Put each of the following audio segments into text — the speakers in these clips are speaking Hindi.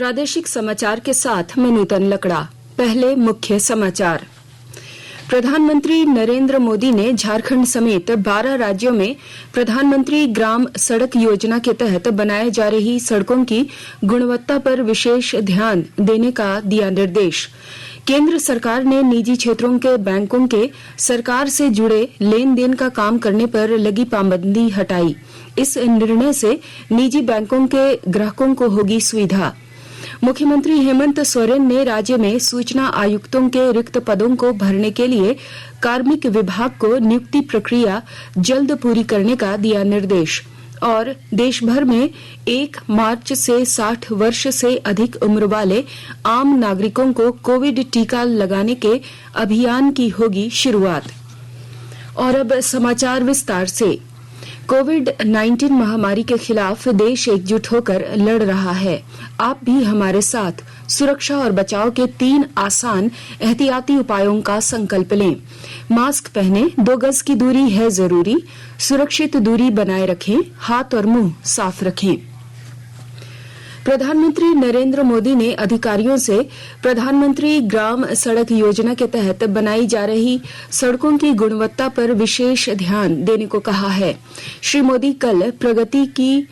प्रादेशिक समाचार के साथ मैं नूतन लकड़ा। पहले मुख्य समाचार। प्रधानमंत्री नरेंद्र मोदी ने झारखंड समेत 12 राज्यों में प्रधानमंत्री ग्राम सड़क योजना के तहत बनाए जा रही सड़कों की गुणवत्ता पर विशेष ध्यान देने का दिया निर्देश। केंद्र सरकार ने निजी क्षेत्रों के बैंकों के सरकार से जुड़े लेन देन का काम करने पर लगी पाबंदी हटाई। इस निर्णय से निजी बैंकों के ग्राहकों को होगी सुविधा। मुख्यमंत्री हेमंत सोरेन ने राज्य में सूचना आयुक्तों के रिक्त पदों को भरने के लिए कार्मिक विभाग को नियुक्ति प्रक्रिया जल्द पूरी करने का दिया निर्देश। और देश भर में 1 मार्च से 60 वर्ष से अधिक उम्र वाले आम नागरिकों को कोविड टीका लगाने के अभियान की होगी शुरुआत। और अब समाचार विस्तार से। कोविड-19 महामारी के खिलाफ देश एकजुट होकर लड़ रहा है। आप भी हमारे साथ सुरक्षा और बचाव के 3 आसान एहतियाती उपायों का संकल्प लें। मास्क पहनें, 2 गज की दूरी है जरूरी, सुरक्षित दूरी बनाए रखें, हाथ और मुंह साफ रखें। प्रधानमंत्री नरेंद्र मोदी ने अधिकारियों से प्रधानमंत्री ग्राम सड़क योजना के तहत बनाई जा रही सड़कों की गुणवत्ता पर विशेष ध्यान देने को कहा है। श्री मोदी कल प्रगति की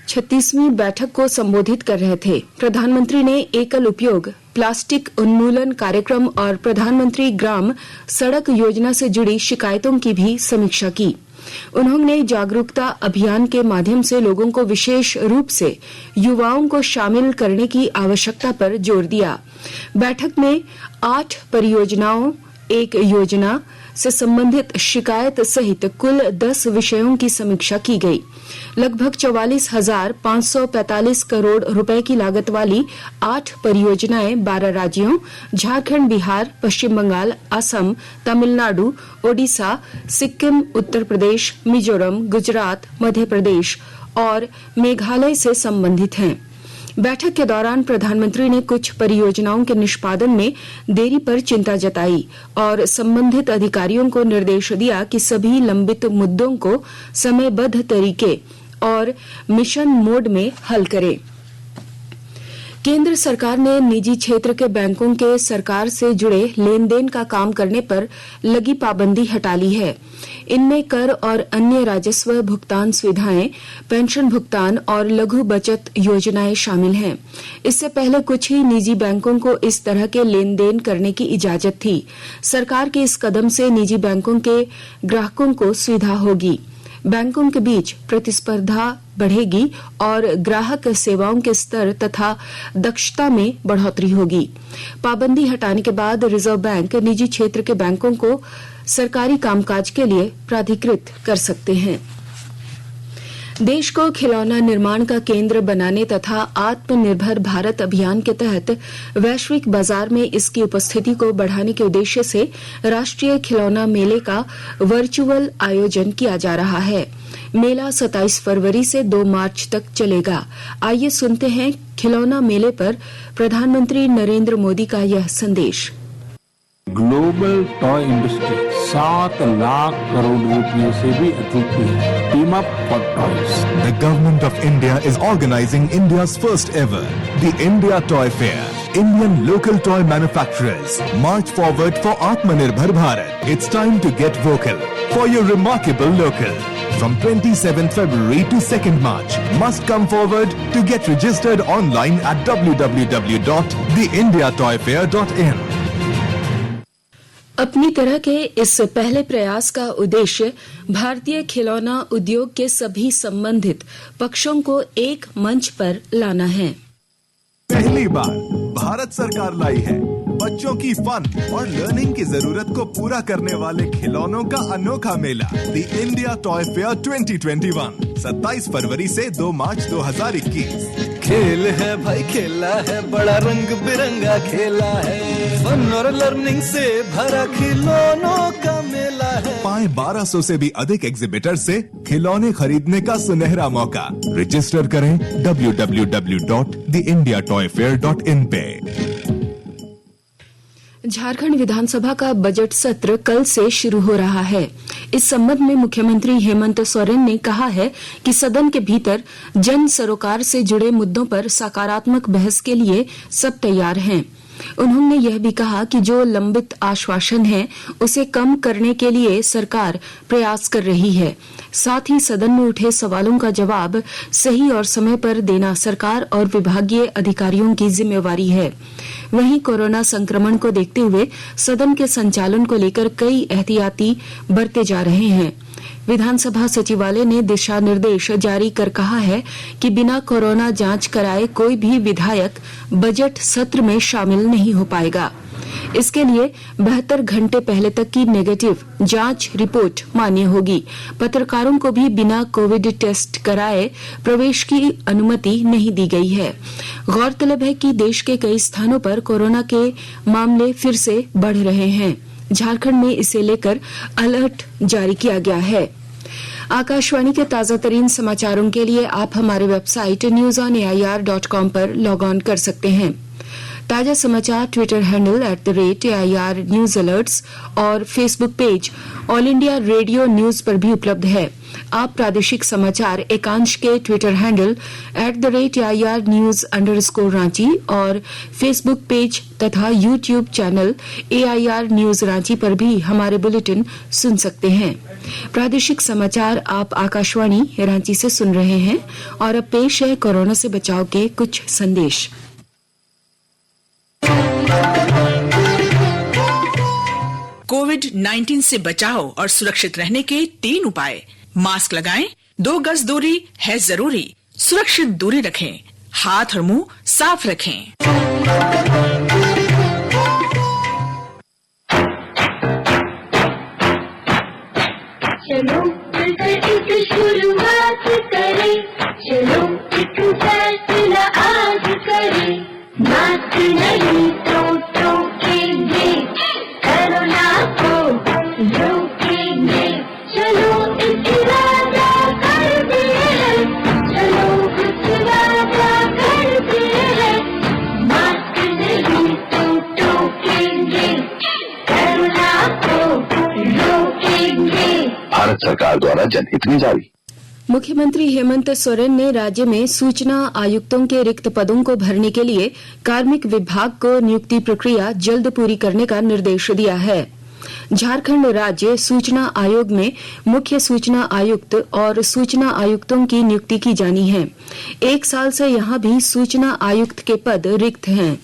36वीं बैठक को संबोधित कर रहे थे। प्रधानमंत्री ने एकल उपयोग प्लास्टिक उन्मूलन कार्यक्रम और प्रधानमंत्री ग्राम सड़क योजना से जुड़ी शिकायतों की भी समीक्षा की। उन्होंने जागरूकता अभियान के माध्यम से लोगों को, विशेष रूप से युवाओं को शामिल करने की आवश्यकता पर जोर दिया। बैठक में 8 परियोजनाओं, 1 योजना से संबंधित शिकायत सहित कुल 10 विषयों की समीक्षा की गई। लगभग 44,545 करोड़ रुपए की लागत वाली 8 परियोजनाएं 12 राज्यों झारखंड, बिहार, पश्चिम बंगाल, असम, तमिलनाडु, ओडिशा, सिक्किम, उत्तर प्रदेश, मिजोरम, गुजरात, मध्य प्रदेश और मेघालय से संबंधित हैं। बैठक के दौरान प्रधानमंत्री ने कुछ परियोजनाओं के निष्पादन में देरी पर चिंता जताई और संबंधित अधिकारियों को निर्देश दिया कि सभी लंबित मुद्दों को समयबद्ध तरीके और मिशन मोड में हल करें। केंद्र सरकार ने निजी क्षेत्र के बैंकों के सरकार से जुड़े लेन देन का काम करने पर लगी पाबंदी हटा ली है। इनमें कर और अन्य राजस्व भुगतान सुविधाएं, पेंशन भुगतान और लघु बचत योजनाएं शामिल हैं। इससे पहले कुछ ही निजी बैंकों को इस तरह के लेन देन करने की इजाजत थी। सरकार के इस कदम से निजी बैंकों के ग्राहकों को सुविधा होगी, बैंकों के बीच प्रतिस्पर्धा बढ़ेगी और ग्राहक सेवाओं के स्तर तथा दक्षता में बढ़ोतरी होगी। पाबंदी हटाने के बाद रिजर्व बैंक निजी क्षेत्र के बैंकों को सरकारी कामकाज के लिए प्राधिकृत कर सकते हैं। देश को खिलौना निर्माण का केंद्र बनाने तथा आत्मनिर्भर भारत अभियान के तहत वैश्विक बाजार में इसकी उपस्थिति को बढ़ाने के उद्देश्य से राष्ट्रीय खिलौना मेले का वर्चुअल आयोजन किया जा रहा है। मेला 27 फरवरी से 2 मार्च तक चलेगा। आइए सुनते हैं खिलौना मेले पर प्रधानमंत्री नरेंद्र मोदी का यह संदेश। Global toy industry 7 lakh crore रुपए से भी अधिक की है। Team up for toys. The government of India is organizing India's first ever, the India Toy Fair. Indian local toy manufacturers march forward for Atmanirbhar Bharat. It's time to get vocal for your remarkable local. From 27th February to 2nd March, must come forward to get registered online at www.theindiatoyfair.in. अपनी तरह के इस पहले प्रयास का उद्देश्य भारतीय खिलौना उद्योग के सभी संबंधित पक्षों को एक मंच पर लाना है। पहली बार भारत सरकार लाई है बच्चों की फन और लर्निंग की जरूरत को पूरा करने वाले खिलौनों का अनोखा मेला द इंडिया टॉय फेयर 2021 27 फरवरी से 2 मार्च 2021। खेल है भाई, खेला है, बड़ा रंग बिरंगा खेला है, फन और लर्निंग से भरा खिलौनों का मेला है। पाए 1200 से भी अधिक एग्जिबिटर से खिलौने खरीदने का सुनहरा मौका। रजिस्टर करें www.theindiatoyfair.in पे। झारखंड विधानसभा का बजट सत्र कल से शुरू हो रहा है। इस संबंध में मुख्यमंत्री हेमंत सोरेन ने कहा है कि सदन के भीतर जन सरोकार से जुड़े मुद्दों पर सकारात्मक बहस के लिए सब तैयार हैं। उन्होंने यह भी कहा कि जो लंबित आश्वासन है उसे कम करने के लिए सरकार प्रयास कर रही है। साथ ही सदन में उठे सवालों का जवाब सही और समय पर देना सरकार और विभागीय अधिकारियों की जिम्मेवारी है। वहीं कोरोना संक्रमण को देखते हुए सदन के संचालन को लेकर कई एहतियाती बरते जा रहे हैं। विधानसभा सचिवालय ने दिशा निर्देश जारी कर कहा है कि बिना कोरोना जांच कराए कोई भी विधायक बजट सत्र में शामिल नहीं हो पाएगा। इसके लिए 72 घंटे पहले तक की नेगेटिव जांच रिपोर्ट मान्य होगी। पत्रकारों को भी बिना कोविड टेस्ट कराए प्रवेश की अनुमति नहीं दी गई है। गौरतलब है कि देश के कई स्थानों पर कोरोना के मामले फिर से बढ़ रहे हैं। झारखंड में इसे लेकर अलर्ट जारी किया गया है। आकाशवाणी के ताजा तरीन समाचारों के लिए आप हमारे वेबसाइट newsonair.com पर लॉग ऑन कर सकते हैं। ताजा समाचार Twitter handle @AIR news alerts और Facebook page All India Radio news पर भी उपलब्ध है। आप प्रादेशिक समाचार एकांश के Twitter handle @AIR news_ Ranchi और फेसबुक पेज तथा YouTube channel AIR news Ranchi पर भी हमारे बुलेटिन सुन सकते हैं। प्रादेशिक समाचार आप आकाशवाणी रांची से सुन रहे हैं और अब पेश है कोरोना से बचाव के कुछ संदेश। कोविड-19 से बचाव और सुरक्षित रहने के 3 उपाय। मास्क लगाएं, 2 गज दूरी है जरूरी, सुरक्षित दूरी रखें, हाथ और मुंह साफ रखें। चलो मिलकर एक शुरुआत करें, चलो एक फैसला आज करें, मास्क नहीं तो टोकेंगे, कोरोना को रोकेंगे, चलो एक वादा करते हैं, चलो कुछ वादा करते हैं, मास्क नहीं तो टोकेंगे, कोरोना को रोकेंगे। भारत सरकार द्वारा जनहित में जारी। मुख्यमंत्री हेमंत सोरेन ने राज्य में सूचना आयुक्तों के रिक्त पदों को भरने के लिए कार्मिक विभाग को नियुक्ति प्रक्रिया जल्द पूरी करने का निर्देश दिया है। झारखंड राज्य सूचना आयोग में मुख्य सूचना आयुक्त और सूचना आयुक्तों की नियुक्ति की जानी है। 1 साल से यहां भी सूचना आयुक्त के पद रिक्त हैं।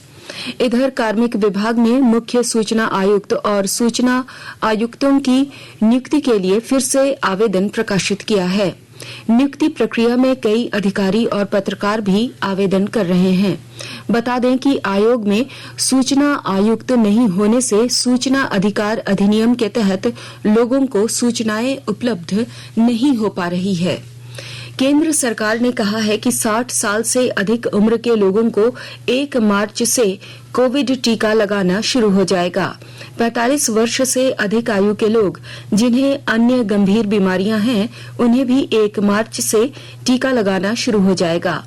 इधर कार्मिक विभाग ने मुख्य सूचना आयुक्त और सूचना आयुक्तों की नियुक्ति के लिए फिर से आवेदन प्रकाशित किया है। नियुक्ति प्रक्रिया में कई अधिकारी और पत्रकार भी आवेदन कर रहे हैं। बता दें कि आयोग में सूचना आयुक्त नहीं होने से सूचना अधिकार अधिनियम के तहत लोगों को सूचनाएं उपलब्ध नहीं हो पा रही है। केंद्र सरकार ने कहा है कि 60 साल से अधिक उम्र के लोगों को 1 मार्च से कोविड टीका लगाना शुरू हो जाएगा। 45 वर्ष से अधिक आयु के लोग जिन्हें अन्य गंभीर बीमारियां हैं उन्हें भी 1 मार्च से टीका लगाना शुरू हो जाएगा।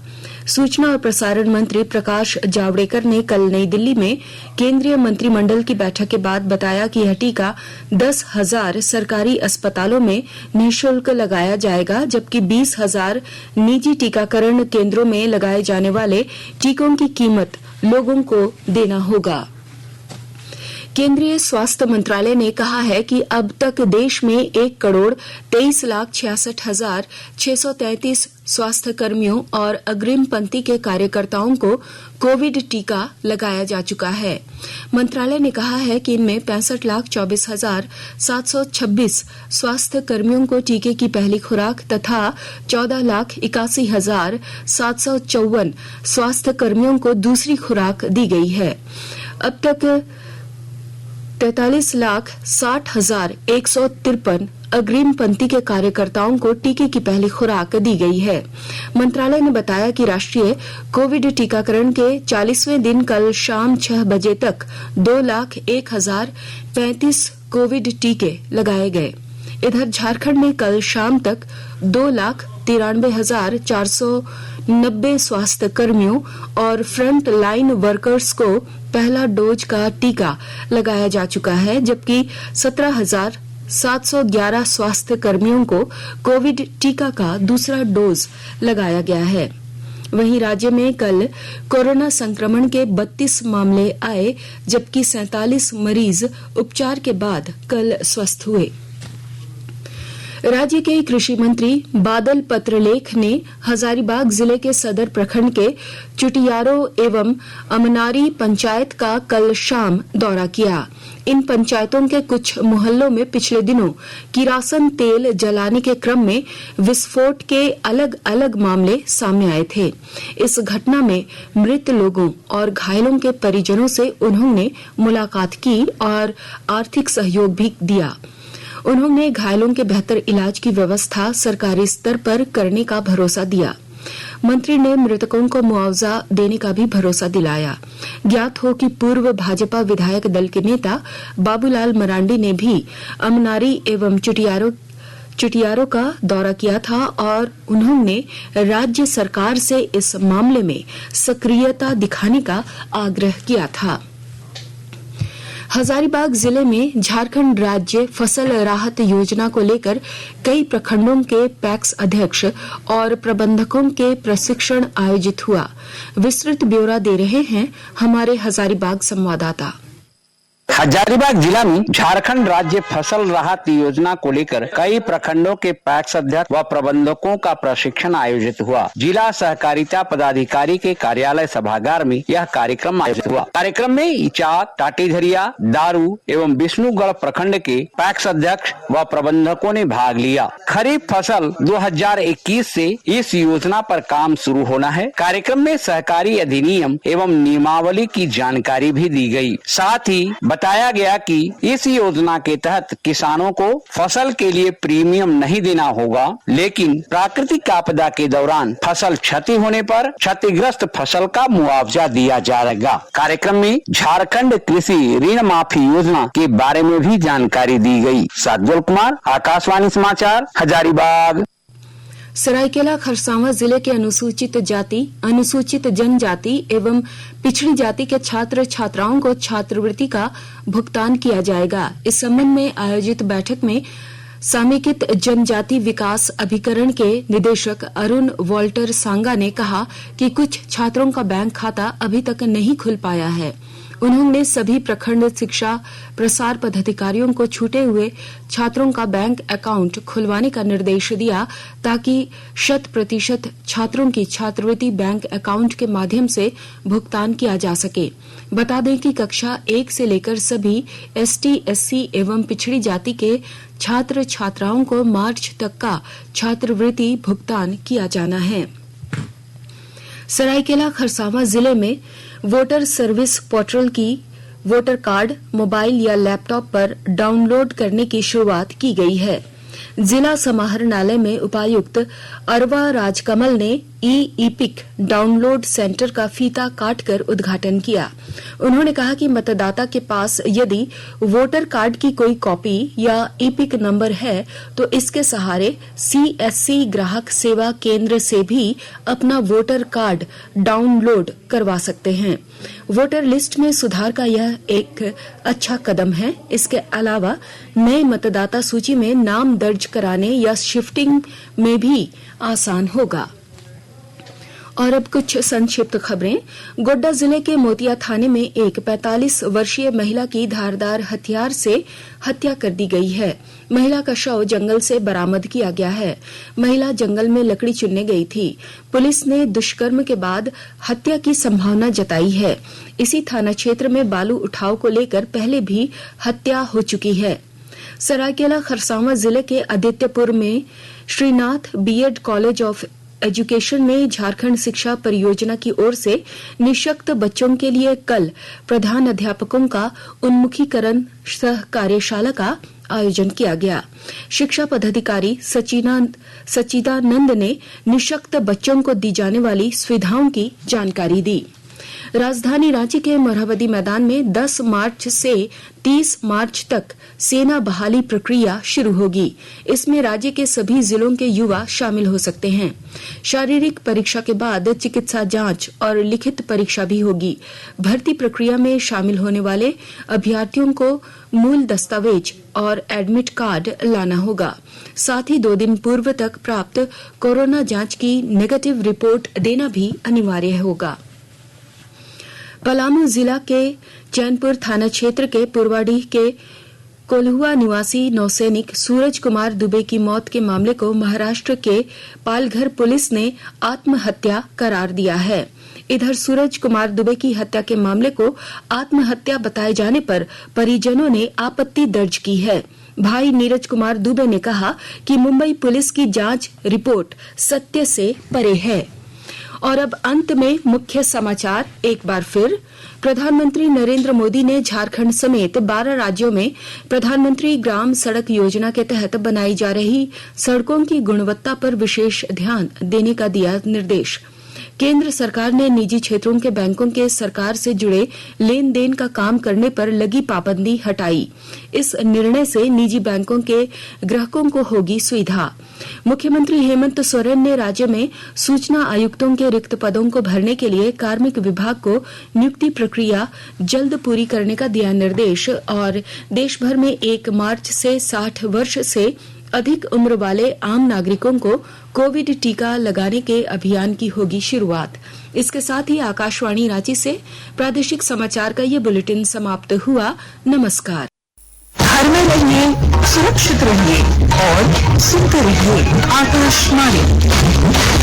सूचना और प्रसारण मंत्री प्रकाश जावड़ेकर ने कल नई दिल्ली में केंद्रीय मंत्रिमंडल की बैठक के बाद बताया कि यह टीका 10,000 सरकारी अस्पतालों में निःशुल्क लगाया जाएगा, जबकि 20,000 निजी टीकाकरण केंद्रों में लगाए जाने वाले टीकों की कीमत लोगों को देना होगा। केंद्रीय स्वास्थ्य मंत्रालय ने कहा है कि अब तक देश में 1,23,66,633 स्वास्थ्य कर्मियों और अग्रिम पंक्ति के कार्यकर्ताओं को कोविड टीका लगाया जा चुका है। मंत्रालय ने कहा है कि इनमें 65,24,726 स्वास्थ्य कर्मियों को टीके की पहली खुराक तथा 14,81,754 स्वास्थ्य कर्मियों को दूसरी खुराक दी गई है। अब तक 43,60,153 अग्रिम पंक्ति के कार्यकर्ताओं को टीके की पहली खुराक दी गई है। मंत्रालय ने बताया कि राष्ट्रीय कोविड टीकाकरण के 40वें दिन कल शाम 6 बजे तक 2,01,035 कोविड टीके लगाए गए। इधर झारखंड में कल शाम तक 2,93,490 स्वास्थ्य कर्मियों और फ्रंट लाइन वर्कर्स को पहला डोज का टीका लगाया जा चुका है, जबकि 711 स्वास्थ्य कर्मियों को कोविड टीका का दूसरा डोज लगाया गया है। वहीं राज्य में कल कोरोना संक्रमण के 32 मामले आए, जबकि 47 मरीज उपचार के बाद कल स्वस्थ हुए। राज्य के कृषि मंत्री बादल पत्रलेख ने हजारीबाग जिले के सदर प्रखंड के चुटियारो एवं अमनारी पंचायत का कल शाम दौरा किया। इन पंचायतों के कुछ मोहल्लों में पिछले दिनों किरासन तेल जलाने के क्रम में विस्फोट के अलग अलग मामले सामने आए थे। इस घटना में मृत लोगों और घायलों के परिजनों से उन्होंने मुलाकात की और आर्थिक सहयोग भी दिया। उन्होंने घायलों के बेहतर इलाज की व्यवस्था सरकारी स्तर पर करने का भरोसा दिया। मंत्री ने मृतकों को मुआवजा देने का भी भरोसा दिलाया। ज्ञात हो कि पूर्व भाजपा विधायक दल के नेता बाबूलाल मरांडी ने भी अमनारी एवं चुटियारो का दौरा किया था और उन्होंने राज्य सरकार से इस मामले में सक्रियता दिखाने का आग्रह किया था। हजारीबाग जिले में झारखंड राज्य फसल राहत योजना को लेकर कई प्रखंडों के पैक्स अध्यक्ष और प्रबंधकों के प्रशिक्षण आयोजित हुआ। विस्तृत ब्यौरा दे रहे हैं हमारे हजारीबाग संवाददाता। हजारीबाग जिला में झारखंड राज्य फसल राहत योजना को लेकर कई प्रखंडों के पैक्स अध्यक्ष व प्रबंधकों का प्रशिक्षण आयोजित हुआ। जिला सहकारिता पदाधिकारी के कार्यालय सभागार में यह कार्यक्रम आयोजित हुआ। कार्यक्रम में इचाक, टाटीधरिया, दारू एवं विष्णुगढ़ प्रखंड के पैक्स अध्यक्ष व प्रबंधकों ने भाग लिया। खरीफ फसल 2021 से इस योजना पर काम शुरू होना है। कार्यक्रम में सहकारी अधिनियम एवं नियमावली की जानकारी भी दी गई। साथ ही बताया गया कि इस योजना के तहत किसानों को फसल के लिए प्रीमियम नहीं देना होगा, लेकिन प्राकृतिक आपदा के दौरान फसल क्षति होने पर क्षतिग्रस्त फसल का मुआवजा दिया जाएगा। कार्यक्रम में झारखंड कृषि ऋण माफी योजना के बारे में भी जानकारी दी गई। सज्जल कुमार, आकाशवाणी समाचार, हजारीबाग। सरायकेला खरसावां जिले के अनुसूचित जाति, अनुसूचित जनजाति एवं पिछड़ी जाति के छात्र छात्राओं को छात्रवृत्ति का भुगतान किया जाएगा। इस संबंध में आयोजित बैठक में समेकित जनजाति विकास अभिकरण के निदेशक अरुण वॉल्टर सांगा ने कहा कि कुछ छात्रों का बैंक खाता अभी तक नहीं खुल पाया है। उन्होंने सभी प्रखंड शिक्षा प्रसार पदाधिकारियों को छूटे हुए छात्रों का बैंक अकाउंट खुलवाने का निर्देश दिया ताकि 100% छात्रों की छात्रवृत्ति बैंक अकाउंट के माध्यम से भुगतान किया जा सके। बता दें कि कक्षा 1 से लेकर सभी एसटी, एससी एवं पिछड़ी जाति के छात्र छात्राओं को मार्च तक का छात्रवृत्ति भुगतान किया जाना है। सरायकेला खरसावां जिले में वोटर सर्विस पोर्टल की वोटर कार्ड मोबाइल या लैपटॉप पर डाउनलोड करने की शुरुआत की गई है। जिला समाहरणालय में उपायुक्त अरवा राजकमल ने ई-इपिक डाउनलोड सेंटर का फीता काटकर उद्घाटन किया। उन्होंने कहा कि मतदाता के पास यदि वोटर कार्ड की कोई कॉपी या इपिक नंबर है तो इसके सहारे सीएससी ग्राहक सेवा केंद्र से भी अपना वोटर कार्ड डाउनलोड करवा सकते हैं। वोटर लिस्ट में सुधार का यह एक अच्छा कदम है। इसके अलावा नए मतदाता सूची में नाम दर्ज कराने या शिफ्टिंग में भी आसान होगा। और अब कुछ संक्षिप्त खबरें। गोड्डा जिले के मोतिया थाने में एक 45 वर्षीय महिला की धारदार हथियार से हत्या कर दी गई है। महिला का शव जंगल से बरामद किया गया है। महिला जंगल में लकड़ी चुनने गई थी। पुलिस ने दुष्कर्म के बाद हत्या की संभावना जताई है। इसी थाना क्षेत्र में बालू उठाव को लेकर पहले भी हत्या हो चुकी है। सरायकेला खरसावां जिले के आदित्यपुर में Shrinath BEd college of education में झारखंड शिक्षा परियोजना की ओर से निःशक्त बच्चों के लिए कल प्रधान अध्यापकों का उन्मुखीकरण सह कार्यशाला का आयोजन किया गया। शिक्षा पदाधिकारी सचिदानंद ने निःशक्त बच्चों को दी जाने वाली सुविधाओं की जानकारी दी। राजधानी रांची के मोरहाबादी मैदान में 10 मार्च से 30 मार्च तक सेना बहाली प्रक्रिया शुरू होगी। इसमें राज्य के सभी जिलों के युवा शामिल हो सकते हैं। शारीरिक परीक्षा के बाद चिकित्सा जांच और लिखित परीक्षा भी होगी। भर्ती प्रक्रिया में शामिल होने वाले अभ्यर्थियों को मूल दस्तावेज और एडमिट कार्ड लाना होगा। साथ ही 2 दिन पूर्व तक प्राप्त कोरोना जांच की नेगेटिव रिपोर्ट देना भी अनिवार्य होगा। पलामू जिला के चैनपुर थाना क्षेत्र के पुरवाडीह के कोल्हुआ निवासी नौसैनिक सूरज कुमार दुबे की मौत के मामले को महाराष्ट्र के पालघर पुलिस ने आत्महत्या करार दिया है। इधर सूरज कुमार दुबे की हत्या के मामले को आत्महत्या बताए जाने पर परिजनों ने आपत्ति दर्ज की है। भाई नीरज कुमार दुबे ने कहा कि मुंबई पुलिस की जांच रिपोर्ट सत्य से परे है। और अब अंत में मुख्य समाचार एक बार फिर। प्रधानमंत्री नरेंद्र मोदी ने झारखंड समेत 12 राज्यों में प्रधानमंत्री ग्राम सड़क योजना के तहत बनाई जा रही सड़कों की गुणवत्ता पर विशेष ध्यान देने का दिया निर्देश। केंद्र सरकार ने निजी क्षेत्रों के बैंकों के सरकार से जुड़े लेन देन का काम करने पर लगी पाबंदी हटाई। इस निर्णय से निजी बैंकों के ग्राहकों को होगी सुविधा। मुख्यमंत्री हेमंत सोरेन ने राज्य में सूचना आयुक्तों के रिक्त पदों को भरने के लिए कार्मिक विभाग को नियुक्ति प्रक्रिया जल्द पूरी करने का दिया निर्देश। और देश भर में 1 मार्च से 60 वर्ष से अधिक उम्र वाले आम नागरिकों को कोविड टीका लगाने के अभियान की होगी शुरुआत। इसके साथ ही आकाशवाणी रांची से प्रादेशिक समाचार का ये बुलेटिन समाप्त हुआ। नमस्कार। घर में रहिए, सुरक्षित रहिए और सुनते रहिए आकाशवाणी।